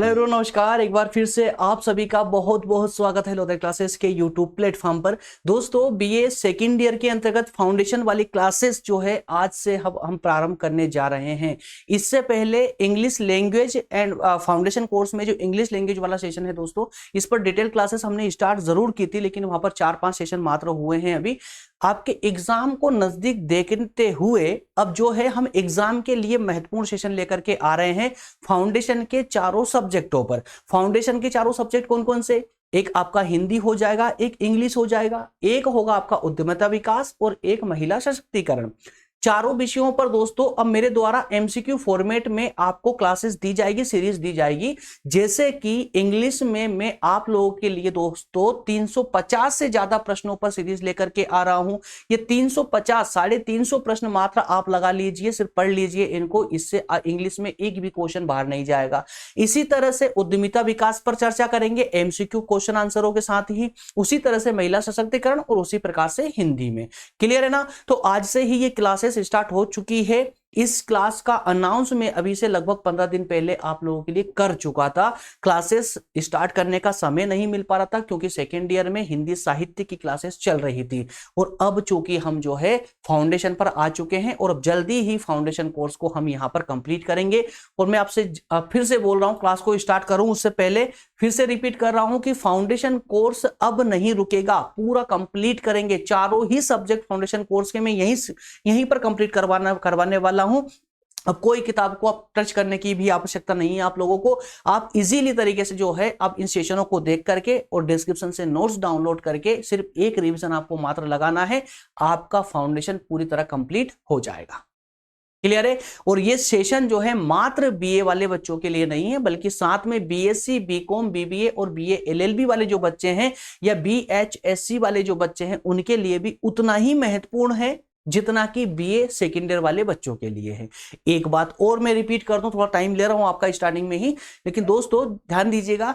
Hello everyone, नमस्कार। एक बार फिर से आप सभी का बहुत बहुत स्वागत है लोधर क्लासेस के यूट्यूब प्लेटफॉर्म पर। दोस्तों, बीए सेकेंड ईयर के अंतर्गत फाउंडेशन वाली क्लासेस जो है आज से हम प्रारंभ करने जा रहे हैं। इससे पहले English language and foundation course में जो इंग्लिश लैंग्वेज वाला सेशन है दोस्तों, इस पर डिटेल क्लासेस हमने स्टार्ट जरूर की थी, लेकिन वहां पर 4-5 सेशन मात्र हुए हैं। अभी आपके एग्जाम को नजदीक देखते हुए अब जो है हम एग्जाम के लिए महत्वपूर्ण सेशन लेकर के आ रहे हैं फाउंडेशन के चारों सब्जेक्टों पर। फाउंडेशन के चारों सब्जेक्ट कौन कौन से? एक आपका हिंदी हो जाएगा, एक इंग्लिश हो जाएगा, एक होगा आपका उद्यमिता विकास और एक महिला सशक्तिकरण। चारों विषयों पर दोस्तों अब मेरे द्वारा एमसीक्यू फॉर्मेट में आपको क्लासेस दी जाएगी, सीरीज दी जाएगी। जैसे कि इंग्लिश में मैं आप लोगों के लिए दोस्तों 350 से ज्यादा प्रश्नों पर सीरीज लेकर के आ रहा हूं। ये 350 350 प्रश्न मात्र आप लगा लीजिए, सिर्फ पढ़ लीजिए इनको, इससे इंग्लिश में एक भी क्वेश्चन बाहर नहीं जाएगा। इसी तरह से उद्यमिता विकास पर चर्चा करेंगे एमसीक्यू क्वेश्चन आंसरों के साथ ही, उसी तरह से महिला सशक्तिकरण और उसी प्रकार से हिंदी में। क्लियर है ना? तो आज से ही ये क्लासेस स्टार्ट हो चुकी है। इस क्लास का अनाउंस में अभी से लगभग 15 दिन पहले आप लोगों के लिए कर चुका था। क्लासेस स्टार्ट करने का समय नहीं मिल पा रहा था क्योंकि सेकेंड ईयर में हिंदी साहित्य की क्लासेस चल रही थी, और अब चूंकि हम जो है फाउंडेशन पर आ चुके हैं और अब जल्दी ही फाउंडेशन कोर्स को हम यहां पर कंप्लीट करेंगे। और मैं आपसे फिर से बोल रहा हूं, क्लास को स्टार्ट करूं उससे पहले फिर से रिपीट कर रहा हूं कि फाउंडेशन कोर्स अब नहीं रुकेगा, पूरा कंप्लीट करेंगे। चारों ही सब्जेक्ट फाउंडेशन कोर्स के मैं यहीं पर कंप्लीट करवाने वाला हूं। अब कोई किताब को आप टच करने की भी आवश्यकता नहीं है आप लोगों को। आप इजीली तरीके से जो है आप इन सेशनों को देख करके और डिस्क्रिप्शन से नोट्स डाउनलोड करके सिर्फ एक रिवीजन आपको मात्र लगाना है, आपका फाउंडेशन पूरी तरह कंप्लीट हो जाएगा। क्लियर है? और ये सेशन जो है मात्र बीए वाले बच्चों के लिए नहीं है, बल्कि साथ में बीएससी, बीकॉम, बीबीए और बीए एलएलबी वाले जो बच्चे हैं या बीएचएससी वाले जो बच्चे हैं उनके लिए भी उतना ही महत्वपूर्ण है जितना कि बीए सेकेंड ईयर वाले बच्चों के लिए है। एक बात और मैं रिपीट कर दूं, थोड़ा टाइम ले रहा हूं आपका स्टार्टिंग में ही, लेकिन दोस्तों ध्यान दीजिएगा।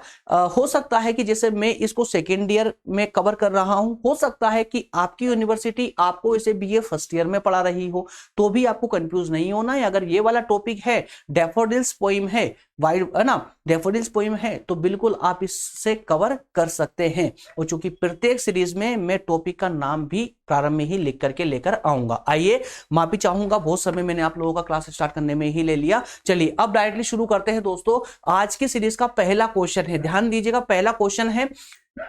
हो सकता है कि जैसे मैं इसको सेकेंड ईयर में कवर कर रहा हूं, हो सकता है कि आपकी यूनिवर्सिटी आपको इसे बीए फर्स्ट ईयर में पढ़ा रही हो, तो भी आपको कंफ्यूज नहीं होना है। अगर ये वाला टॉपिक है, डैफोडिल्स पोइम है, वाइड है ना, डैफोडिल्स पोइम है, तो बिल्कुल आप इससे कवर कर सकते हैं। और चूंकि प्रत्येक सीरीज में मैं टॉपिक का नाम भी प्रारंभ में ही लिख करके लेकर आऊंगा। आइए, माफी चाहूंगा, बहुत समय मैंने आप लोगों का क्लास स्टार्ट करने में ही ले लिया। चलिए अब डायरेक्टली शुरू करते हैं दोस्तों। आज की सीरीज का पहला क्वेश्चन है, ध्यान दीजिएगा, पहला क्वेश्चन है,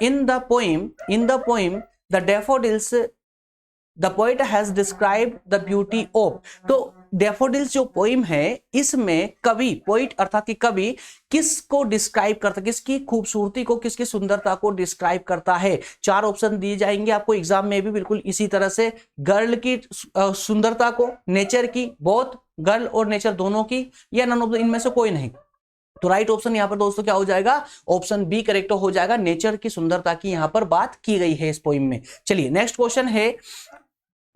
in the poem the daffodils the poet has described the beauty of. तो डैफोडिल्स जो पोइम है इसमें कवि, पोइट अर्थात कि कवि किसको डिस्क्राइब करता है, किसकी खूबसूरती को, किसकी सुंदरता को डिस्क्राइब करता है। 4 ऑप्शन दिए जाएंगे आपको एग्जाम में भी बिल्कुल इसी तरह से, गर्ल की सुंदरता को, नेचर की, बोथ गर्ल और नेचर दोनों की, या नन ऑफ द, इनमें से कोई नहीं। तो राइट ऑप्शन यहां पर दोस्तों क्या हो जाएगा? ऑप्शन बी करेक्ट हो जाएगा। नेचर की सुंदरता की यहां पर बात की गई है इस पोइम में। चलिए नेक्स्ट क्वेश्चन है,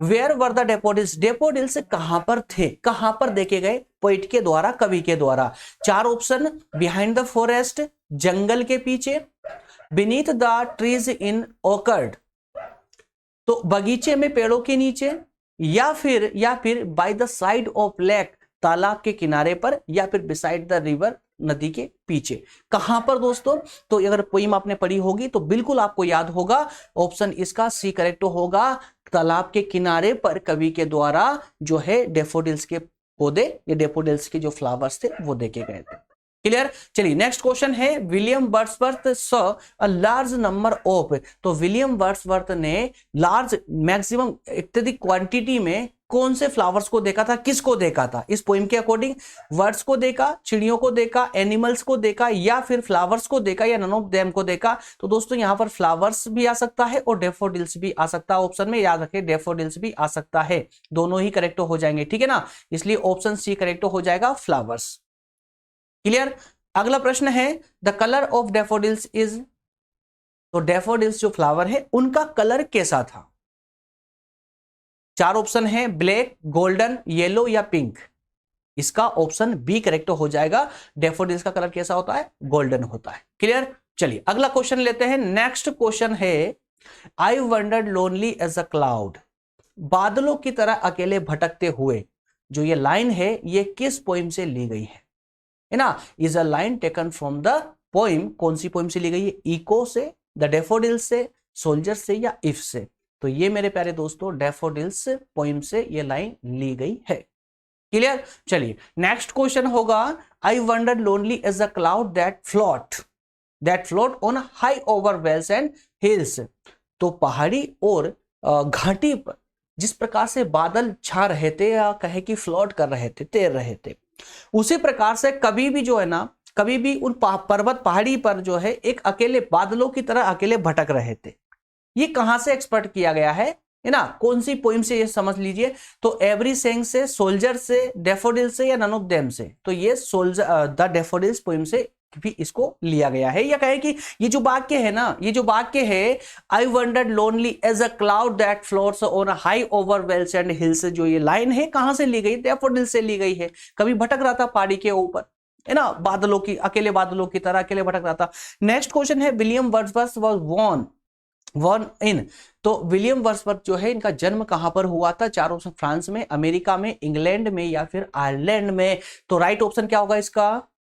where were the daffodils. Daffodils कहां पर थे, कहां पर देखे गए पोइट के द्वारा, कवि के द्वारा? 4 ऑप्शन, बिहाइंड द फॉरेस्ट, जंगल के पीछे, beneath the trees in orchard, तो बगीचे में पेड़ों के नीचे, या फिर by the side of lake, तालाब के किनारे पर, या फिर बिसाइड द रिवर, नदी के पीछे। कहां पर दोस्तों? तो अगर पोइम आपने पढ़ी होगी तो बिल्कुल आपको याद होगा, ऑप्शन इसका सी करेक्ट होगा। तालाब के किनारे पर कवि के द्वारा जो है डेफोडिल्स के पौधे या डेफोडिल्स के जो फ्लावर्स थे वो देखे गए थे। क्लियर? चलिए नेक्स्ट क्वेश्चन है, William Wordsworth saw a large number of. तो विलियम वर्ड्सवर्थ ने लार्ज, मैक्सिमम, अत्यधिक क्वांटिटी में कौन से फ्लावर्स को देखा था, किसको देखा था? इस पोइम के अकॉर्डिंग वर्ड्स को देखा, चिड़ियों को देखा, एनिमल्स को देखा, या फिर फ्लावर्स को देखा, या नन ऑफ देम को देखा? तो दोस्तों यहां पर फ्लावर्स भी आ सकता है और डेफोडिल्स भी आ सकता है। ऑप्शन में याद रखें डेफोडिल्स भी आ सकता है, दोनों ही करेक्ट हो जाएंगे, ठीक है ना? इसलिए ऑप्शन सी करेक्ट हो जाएगा, फ्लावर्स। क्लियर? अगला प्रश्न है, the colour of daffodils is. तो डेफोडिल्स जो फ्लावर है उनका कलर कैसा था? 4 ऑप्शन है, ब्लैक, गोल्डन, येलो या पिंक। इसका ऑप्शन बी करेक्ट हो जाएगा। डेफोडिल्स का कलर कैसा होता है? गोल्डन होता है। क्लियर? चलिए अगला क्वेश्चन लेते हैं। नेक्स्ट क्वेश्चन है, I wandered lonely as a cloud. बादलों की तरह अकेले भटकते हुए, जो ये लाइन है ये किस पोइम से ली गई है? है ना, is a line taken from the poem, कौन सी पोइम से ली गई है, इको से, द डेफोडिल्स से, सोल्जर से या इफ से। तो ये मेरे प्यारे दोस्तों डेफोडिल्स पोइम से ये लाइन ली गई है। क्लियर। चलिए नेक्स्ट क्वेश्चन होगा, I wander lonely as a cloud that float on high over vales and hills. तो पहाड़ी और घाटी पर जिस प्रकार से बादल छा रहे थे या कहे कि फ्लोट कर रहे थे, तैर रहे थे, उसी प्रकार से कभी भी जो है ना, कभी भी उन पर्वत पहाड़ी पर जो है एक अकेले बादलों की तरह अकेले भटक रहे थे। ये कहां से एक्सपर्ट किया गया है ना, कौन सी पोइम से, ये समझ लीजिए। तो एवरी सेंग से, सोल्जर से, डेफोडिल से या नन ऑफ देम से। तो ये सोल्जर द डेफोडिल्स पोइम से भी इसको लिया गया है। या कहे कि ये जो वाक्य है ना, ये जो वाक्य है, I wandered lonely as a cloud that floats on high over vales and hills, जो ये लाइन है कहां से ली गई, डेफोडिल से ली गई है। कभी भटक रहा था पहाड़ी के ऊपर, है ना, बादलों की, अकेले बादलों की तरह अकेले भटक रहा था। नेक्स्ट क्वेश्चन है, William Wordsworth was born in. तो विलियम वर्ड्सवर्थ जो है, इनका जन्म कहां पर हुआ था, चार ऑप्शन, फ्रांस में, अमेरिका में, इंग्लैंड में या फिर आयरलैंड में। तो राइट ऑप्शन क्या होगा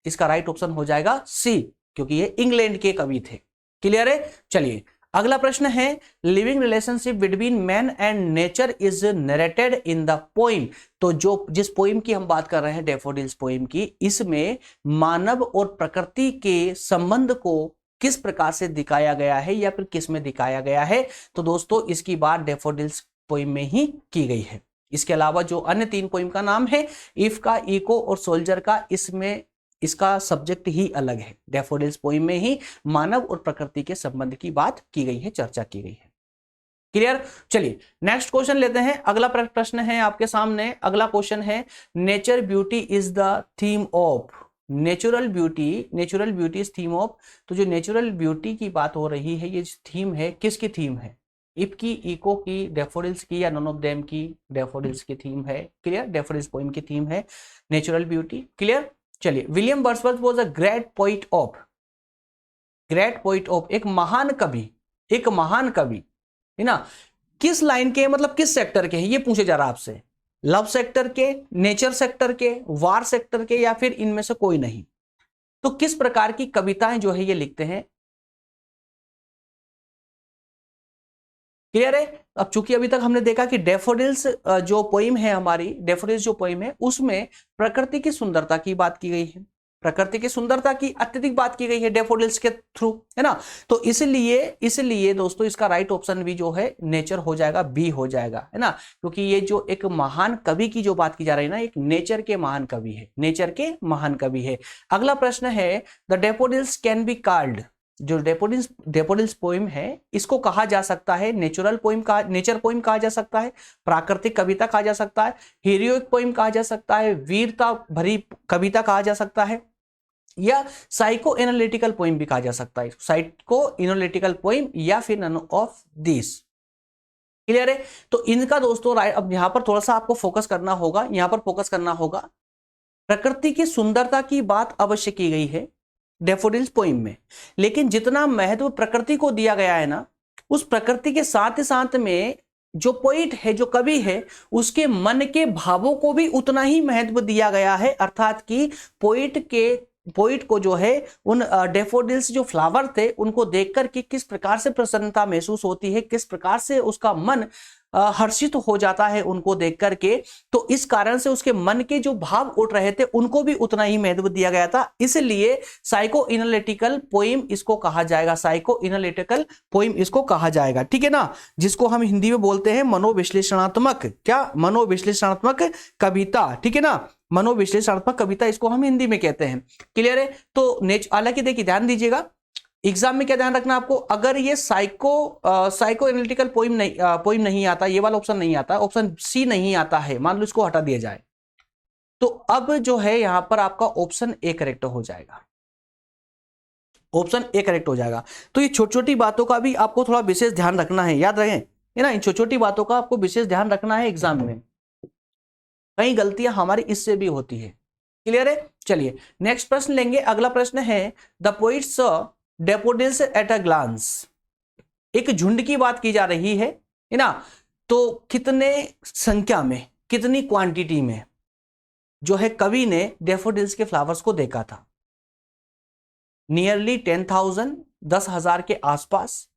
इसका राइट ऑप्शन हो जाएगा सी, क्योंकि ये इंग्लैंड के कवि थे। क्लियर है। चलिए अगला प्रश्न है, living relationship between man and nature is narrated in the poem. तो जो जिस पोइम की हम बात कर रहे हैं, डेफोडिल्स पोइम की, इसमें मानव और प्रकृति के संबंध को किस प्रकार से दिखाया गया है या फिर किस में दिखाया गया है। तो दोस्तों इसकी बात डेफोडिल्स पोइम में ही की गई है। इसके अलावा जो अन्य तीन पोइम का नाम है, इफ का, इको और सोल्जर का, इसमें इसका सब्जेक्ट ही अलग है। डेफोडिल्स पोइम में ही मानव और प्रकृति के संबंध की बात की गई है, चर्चा की गई है। क्लियर। चलिए नेक्स्ट क्वेश्चन लेते हैं। अगला प्रश्न है आपके सामने, अगला क्वेश्चन है, nature beauty is the theme of, natural beauty is theme of. तो जो नेचुरल ब्यूटी की बात हो रही है, ये थीम है, किसकी थीम है, इफ की, इको की, डेफोडिल्स की या नन ऑफ देम की, डेफोडिल्स की थीम है। क्लियर, डेफोडिल्स पोइम की थीम है नेचुरल ब्यूटी। क्लियर। चलिए, William Wordsworth was a great poet of, एक महान कवि है ना, किस लाइन के, मतलब किस सेक्टर के हैं, ये पूछे जा रहा है आपसे। लव सेक्टर के, नेचर सेक्टर के, वार सेक्टर के या फिर इनमें से कोई नहीं। तो किस प्रकार की कविताएं जो है ये लिखते हैं। क्लियर है। अब चूंकि अभी तक हमने देखा कि डेफोडिल्स जो पोइम है हमारी, डेफोडिल्स जो पोइम है उसमें प्रकृति की सुंदरता की बात की गई है, प्रकृति की सुंदरता की अत्यधिक बात की गई है डेफोडिल्स के थ्रू, है ना। तो इसलिए दोस्तों इसका राइट ऑप्शन भी जो है नेचर हो जाएगा, बी हो जाएगा, है ना। क्योंकि ये जो एक महान कवि की जो बात की जा रही है ना, एक नेचर के महान कवि है। अगला प्रश्न है, the daffodils can be called, जो डेफोडिल्स पोइम है इसको कहा जा सकता है नेचर पोइम कहा जा सकता है, प्राकृतिक कविता कहा जा सकता है, हीरोइक पोइम कहा जा सकता है, वीरता भरी कविता कहा जा सकता है, या साइको एनालिटिकल पोइम भी कहा जा सकता है, साइको एनालिटिकल पोइम या फिर नन ऑफ दिस। क्लियर है। तो इनका दोस्तों अब यहां पर थोड़ा सा आपको फोकस करना होगा, प्रकृति की सुंदरता की बात अवश्य की गई है डेफोडिल्स पोइम में, लेकिन जितना महत्व प्रकृति को दिया गया है ना, उस प्रकृति के साथ साथ में जो पोइट है, जो कवि है, उसके मन के भावों को भी उतना ही महत्व दिया गया है। अर्थात कि पोइट को जो है उन डेफोडिल्स जो फ्लावर थे उनको देखकर कि किस प्रकार से प्रसन्नता महसूस होती है, किस प्रकार से उसका मन हर्षित हो जाता है उनको देख करके। तो इस कारण से उसके मन के जो भाव उठ रहे थे उनको भी उतना ही महत्व दिया गया था। इसलिए साइको एनालिटिकल पोइम इसको कहा जाएगा, ठीक है ना, जिसको हम हिंदी में बोलते हैं मनोविश्लेषणात्मक कविता, ठीक है ना, मनोविश्लेषणात्मक कविता इसको हम हिंदी में कहते हैं। क्लियर है। तो हालांकि देखिए ध्यान दीजिएगा, एग्जाम में क्या ध्यान रखना आपको, अगर ये साइको एनालिटिकल पोइम नहीं आता, ये वाला ऑप्शन नहीं आता, ऑप्शन सी नहीं आता है, मान लो इसको हटा दिया जाए, तो अब जो है यहां पर आपका ऑप्शन ए करेक्ट हो जाएगा, तो ये छोटी छोटी बातों का भी आपको थोड़ा विशेष ध्यान रखना है, याद रखें, है ना, इन छोटी छोटी बातों का आपको विशेष ध्यान रखना है एग्जाम में, कई गलतियां हमारी इससे भी होती है। क्लियर है। चलिए नेक्स्ट प्रश्न लेंगे। अगला प्रश्न है, the poet saw daffodils at a glance. एक झुंड की बात की जा रही है ना, तो कितने संख्या में, कितनी क्वांटिटी में, जो है कवि ने डैफोडिल्स के फ्लावर्स को देखा था? नियरली 10,000, 10,000 के आसपास,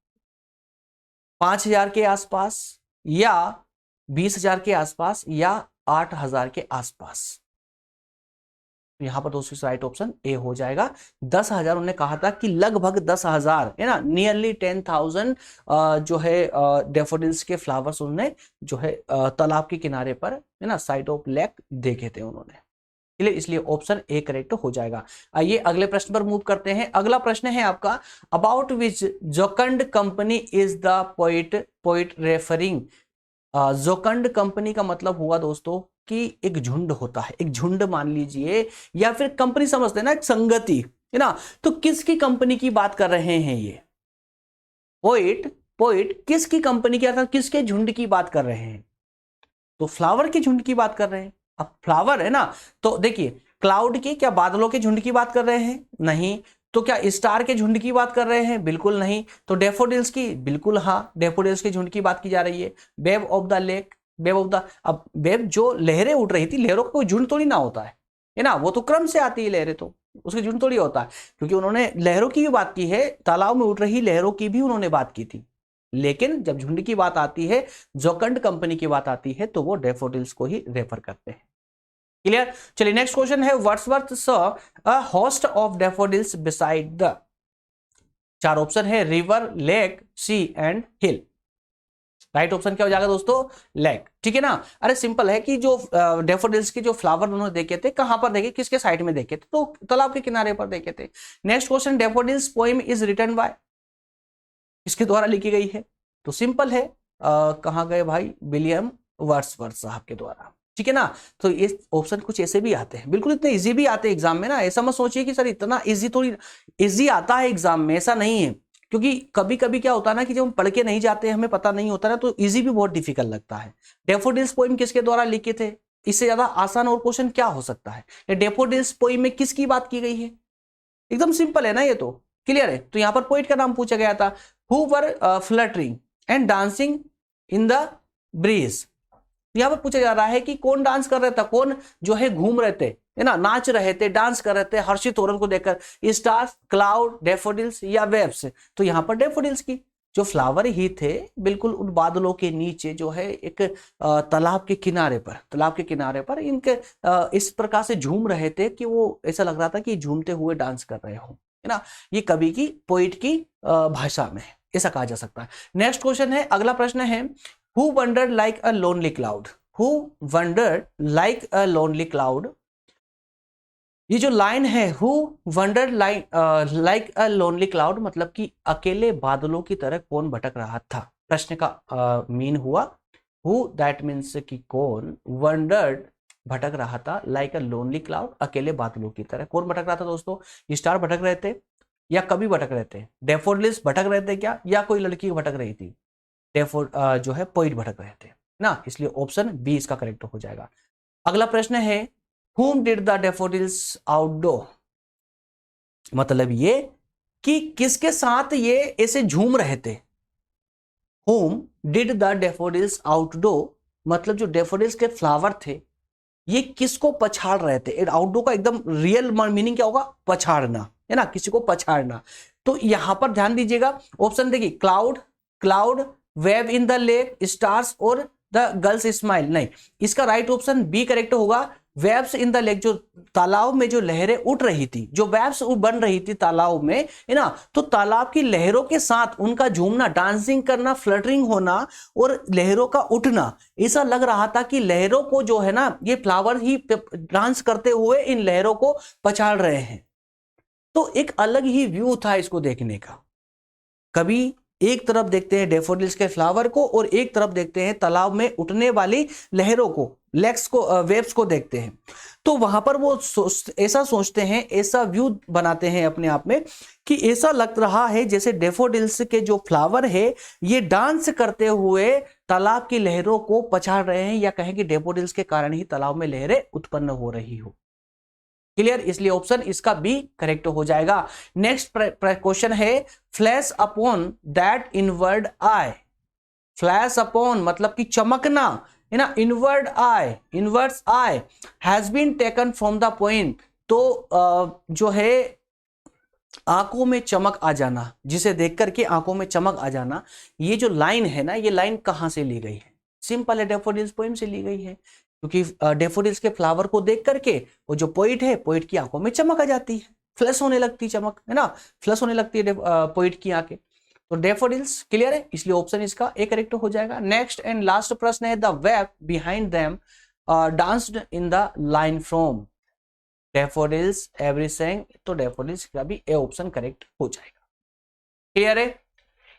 5,000 के आसपास, या 20,000 के आसपास, या 8,000 के आसपास? यहां पर दोस्तों राइट ऑप्शन ए हो जाएगा। 10,000 उन्होंने कहा था कि लगभग 10,000 है ना, नियरली 10,000 जो है डैफोडिल्स के फ्लावर्स उन्होंने जो है तालाब के किनारे पर है ना, साइड ऑफ लेक देखे थे उन्होंने। इसलिए ऑप्शन ए करेक्ट हो जाएगा। आइए अगले प्रश्न पर मूव करते हैं। अगला प्रश्न है आपका, about which जोकंड company is the poet referring. जोकंड company का मतलब हुआ दोस्तों कि एक झुंड होता है, एक झुंड मान लीजिए, या फिर कंपनी समझते हैं ना, एक संगति है ना। तो किसकी कंपनी की बात कर रहे हैं ये पोइट किसकी कंपनी की, अर्थात किसके झुंड की बात कर रहे हैं? तो फ्लावर के झुंड की बात कर रहे हैं। अब फ्लावर है ना, तो देखिए क्लाउड की, क्या बादलों के झुंड की बात कर रहे हैं? नहीं। तो क्या स्टार के झुंड की बात कर रहे हैं? बिल्कुल नहीं। तो डैफोडिल्स की, बिल्कुल हाँ, डैफोडिल्स के झुंड की बात की जा रही है। Wave of the lake, wave of the, अब वेव जो लहरें उठ रही थी, लहरों का कोई झुंड थोड़ी ना होता है ना, वो तो क्रम से आती है लहरें, तो उसके झुंड थोड़ी होता है, क्योंकि उन्होंने लहरों की भी बात की है, तालाब में उठ रही लहरों की भी उन्होंने बात की थी। लेकिन जब झुंड की बात आती है, जोकंड कंपनी की बात आती है, तो वो डैफोडिल्स को ही रेफर करते हैं। क्लियर? चलिए नेक्स्ट क्वेश्चन है, Wordsworth saw a host of daffodils beside the. चार ऑप्शन है, river, lake, sea and hill. Right option क्या हो जाएगा दोस्तों? लेक। ठीक है ना। अरे सिंपल है कि जो डैफोडिल्स के जो फ्लावर उन्होंने देखे थे, कहां पर देखे, किसके साइड में देखे थे? तो तालाब के किनारे पर देखे थे। Next question, daffodils poem is written by, किसके द्वारा लिखी गई है? तो सिंपल है, कहां गए भाई? विलियम वर्ड्सवर्थ साहब के द्वारा। ठीक है ना। तो ये ऑप्शन कुछ ऐसे भी आते हैं, बिल्कुल इतने इजी भी आते हैं एग्जाम में ना, ऐसा मत सोचिए कि सर इतना इजी, थोड़ी इजी आता है एग्जाम में, ऐसा नहीं है। क्योंकि कभी कभी क्या होता है ना कि जब हम पढ़ के नहीं जाते, हमें पता नहीं होता ना, तो इजी भी बहुत डिफिकल्ट लगता है। डैफोडिल्स पोइम किसके द्वारा लिखे थे? इससे ज्यादा आसान और क्वेश्चन क्या हो सकता है? डैफोडिल्स पोइम में किसकी बात की गई है? एकदम सिंपल है ना ये तो। क्लियर है? तो यहां पर पोइट का नाम पूछा गया था, who were fluttering and dancing in the breeze. यहां पर पूछा जा रहा है कि कौन डांस कर रहा था, कौन जो है घूम रहे थे, है ना, नाच रहे थे, डांस कर रहे थे हर्षित होरन को देखकर? स्टार्स, क्लाउड, डैफोडिल्स या वेव्स? तो यहां पर डैफोडिल्स की, जो फ्लावर ही थे बिल्कुल उन बादलों के नीचे, जो है एक तालाब के किनारे पर, तालाब के किनारे पर इनके इस प्रकार से झूम रहे थे कि वो ऐसा लग रहा था कि झूमते हुए डांस कर रहे हो, है ना। ये कवि की, पोइट की भाषा में ऐसा कहा जा सकता है। नेक्स्ट क्वेश्चन है, अगला प्रश्न है, who wandered like a lonely cloud. Who wandered like a lonely cloud. ये जो लाइन है, who wandered like a lonely cloud, मतलब कि अकेले बादलों की तरह कौन भटक रहा था? प्रश्न का मीन हुआ हु, दैट मीन्स कि कौन, वंडर्ड भटक रहा था, लाइक अ लोनली क्लाउड, अकेले बादलों की तरह। कौन भटक रहा था दोस्तों? स्टार भटक रहे थे, या कभी भटक रहे थे? डैफोडिल्स भटक रहे थे क्या, या कोई लड़की भटक रही थी? जो है पोइट भटक रहे थे ना, इसलिए ऑप्शन बी इसका करेक्ट हो जाएगा। अगला प्रश्न है, whom did the daffodils outdo। मतलब ये कि किसके साथ ये ऐसे झूम रहे थे? whom did the daffodils outdo, मतलब जो डैफोडिल्स के फ्लावर थे, ये किसको पछाड़ रहे थे? आउटडो का एकदम रियल मीनिंग क्या होगा? पछाड़ना, है ना, किसी को पछाड़ना। तो यहां पर ध्यान दीजिएगा, ऑप्शन देखिए, cloud, cloud, wave in the lake, stars और द गर्ल्स स्माइल। नहीं, इसका राइट ऑप्शन बी करेक्ट होगा, वेव्स इन द लेक। जो तालाब में जो लहरें उठ रही थी, जो वेव्स बन रही थी तालाब में, है ना, तो तालाब की लहरों के साथ उनका झूमना, डांसिंग करना, फ्लटरिंग होना और लहरों का उठना, ऐसा लग रहा था कि लहरों को जो है ना, ये फ्लावर ही डांस करते हुए इन लहरों को पछाड़ रहे हैं। तो एक अलग ही व्यू था इसको देखने का। कभी एक तरफ देखते हैं डैफोडिल्स के फ्लावर को, और एक तरफ देखते हैं तालाब में उठने वाली लहरों को, लेक्स को, वेव्स को देखते हैं। तो वहां पर वो ऐसा सोचते हैं, ऐसा व्यू बनाते हैं अपने आप में कि ऐसा लग रहा है जैसे डैफोडिल्स के जो फ्लावर है ये डांस करते हुए तालाब की लहरों को पछाड़ रहे हैं, या कहें कि डैफोडिल्स के कारण ही तालाब में लहरें उत्पन्न हो रही हो। क्लियर? इसलिए ऑप्शन इसका बी करेक्ट हो जाएगा। नेक्स्ट क्वेश्चन है, flash upon that inward eye. Flash upon मतलब कि चमकना, है ना। Inwards eye has been taken from the poem, तो जो है आंखों में चमक आ जाना, जिसे देख करके आंखों में चमक आ जाना, ये जो लाइन है ना, ये लाइन कहां से ली गई है? सिंपल है, डैफोडिल्स पोएम से ली गई है, क्योंकि डैफोडिल्स के फ्लावर को देख करके वो जो पोइट है, पोइट की आंखों में चमक आ जाती है, फ्लश होने लगती चमक, है ना, फ्लश होने लगती है पोइट की आंखें। तो डैफोडिल्स क्लियर है, इसलिए ऑप्शन इसका ए करेक्ट हो जाएगा। नेक्स्ट एंड लास्ट प्रश्न है, the web behind them danced in the line from daffodils everything, तो डैफोडिल्स का भी ए ऑप्शन करेक्ट हो जाएगा। क्लियर है।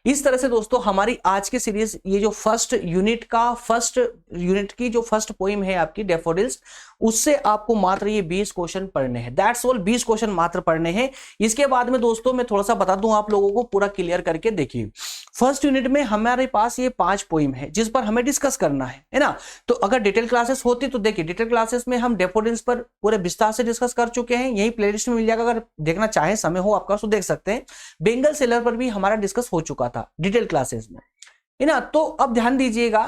इस तरह से दोस्तों हमारी आज की सीरीज, ये जो फर्स्ट यूनिट की जो फर्स्ट पोइम है आपकी डैफोडिल्स, उससे आपको मात्र ये 20 क्वेश्चन पढ़ने हैं, दैट्स ऑल, 20 क्वेश्चन मात्र पढ़ने हैं। इसके बाद में दोस्तों मैं थोड़ा सा बता दूं आप लोगों को, पूरा क्लियर करके देखिए। फर्स्ट यूनिट में हमारे पास ये 5 पोइम है जिस पर हमें डिस्कस करना है ना। तो अगर डिटेल क्लासेस होती तो देखिए, डिटेल क्लासेस में हम डैफोडिल्स पर पूरे विस्तार से डिस्कस कर चुके हैं, यही प्लेलिस्ट में मिल जाएगा, अगर देखना चाहे, समय हो आपका तो देख सकते हैं। बेंगल सेलर पर भी हमारा डिस्कस हो चुका था डिटेल क्लासेस में, है ना। तो अब ध्यान दीजिएगा,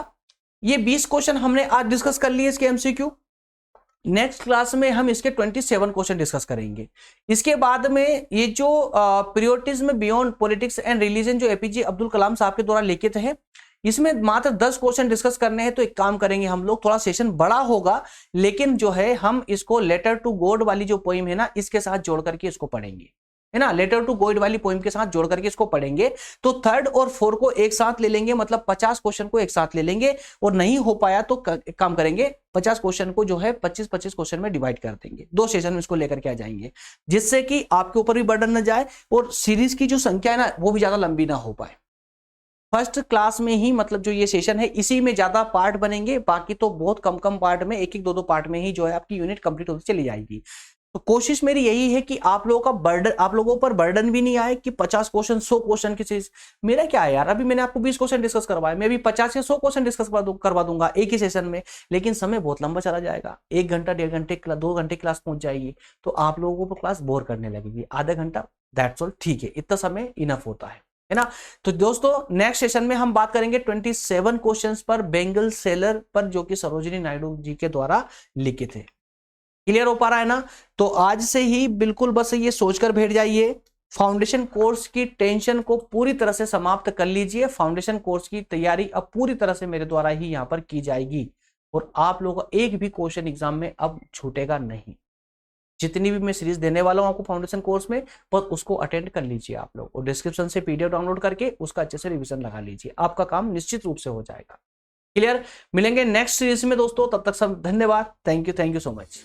ये 20 क्वेश्चन हमने आज डिस्कस कर लिए इसके एमसीक्यू। नेक्स्ट क्लास में हम इसके 27 क्वेश्चन डिस्कस करेंगे। इसके बाद में ये जो प्रियोरिटीज में बियॉन्ड पॉलिटिक्स एंड रिलीजन जो एपीजे अब्दुल कलाम साहब के द्वारा लिखित है, इसमें मात्र 10 क्वेश्चन डिस्कस करने हैं। तो एक काम करेंगे हम लोग, थोड़ा सेशन बड़ा होगा, लेकिन जो है हम इसको लेटर टू गॉड वाली जो पोइम है ना, इसके साथ जोड़ करके इसको पढ़ेंगे, है ना। लेटर टू गॉड वाली पोइम के साथ जोड़ करके इसको पढ़ेंगे। तो 3rd और 4 को एक साथ ले लेंगे, मतलब 50 क्वेश्चन को एक साथ ले लेंगे, और नहीं हो पाया तो एक काम करेंगे, 50 क्वेश्चन को जो है 25-25 क्वेश्चन में डिवाइड कर देंगे, 2 सेशन में इसको लेकर के आ जाएंगे, जिससे कि आपके ऊपर भी बर्डन न जाए और सीरीज की जो संख्या है ना, वो भी ज्यादा लंबी ना हो पाए। फर्स्ट क्लास में ही मतलब जो ये सेशन है, इसी में ज्यादा पार्ट बनेंगे, बाकी तो बहुत कम कम पार्ट में, 1-1, 2-2 पार्ट में ही जो है आपकी यूनिट कंप्लीट होती चली जाएगी। तो कोशिश मेरी यही है कि आप लोगों का बर्डन, आप लोगों पर बर्डन भी नहीं आए कि 50 क्वेश्चन 100 क्वेश्चन की चीज। मेरा क्या है यार, अभी मैंने आपको 20 क्वेश्चन डिस्कस करवाए, मैं भी 50 या 100 क्वेश्चन डिस्कस करवा दूंगा एक ही सेशन में, लेकिन समय बहुत लंबा चला जाएगा, 1 घंटा 1.5 घंटे 2 घंटे क्लास पहुंच जाएगी, तो आप लोगों को क्लास बोर करने लगेगी। आधा घंटा, दैट्स ऑल, ठीक है, इतना समय इनफ होता है ना। तो दोस्तों नेक्स्ट सेशन में हम बात करेंगे 27 क्वेश्चंस पर, बेंगल सेलर पर, जो कि सरोजिनी नायडू जी के द्वारा लिखित है। क्लियर हो पा रहा है ना। तो आज से ही बिल्कुल बस ये सोचकर बैठ जाइए, फाउंडेशन कोर्स की टेंशन को पूरी तरह से समाप्त कर लीजिए। फाउंडेशन कोर्स की तैयारी अब पूरी तरह से मेरे द्वारा ही यहां पर की जाएगी, और आप लोगों का एक भी क्वेश्चन एग्जाम में अब छूटेगा नहीं। जितनी भी मैं सीरीज देने वाला हूं आपको फाउंडेशन कोर्स में, बस उसको अटेंड कर लीजिए आप लोग, और डिस्क्रिप्शन से पीडीएफ डाउनलोड करके उसका अच्छे से रिवीजन लगा लीजिए, आपका काम निश्चित रूप से हो जाएगा। क्लियर। मिलेंगे नेक्स्ट सीरीज में दोस्तों, तब तक सब धन्यवाद, थैंक यू सो मच।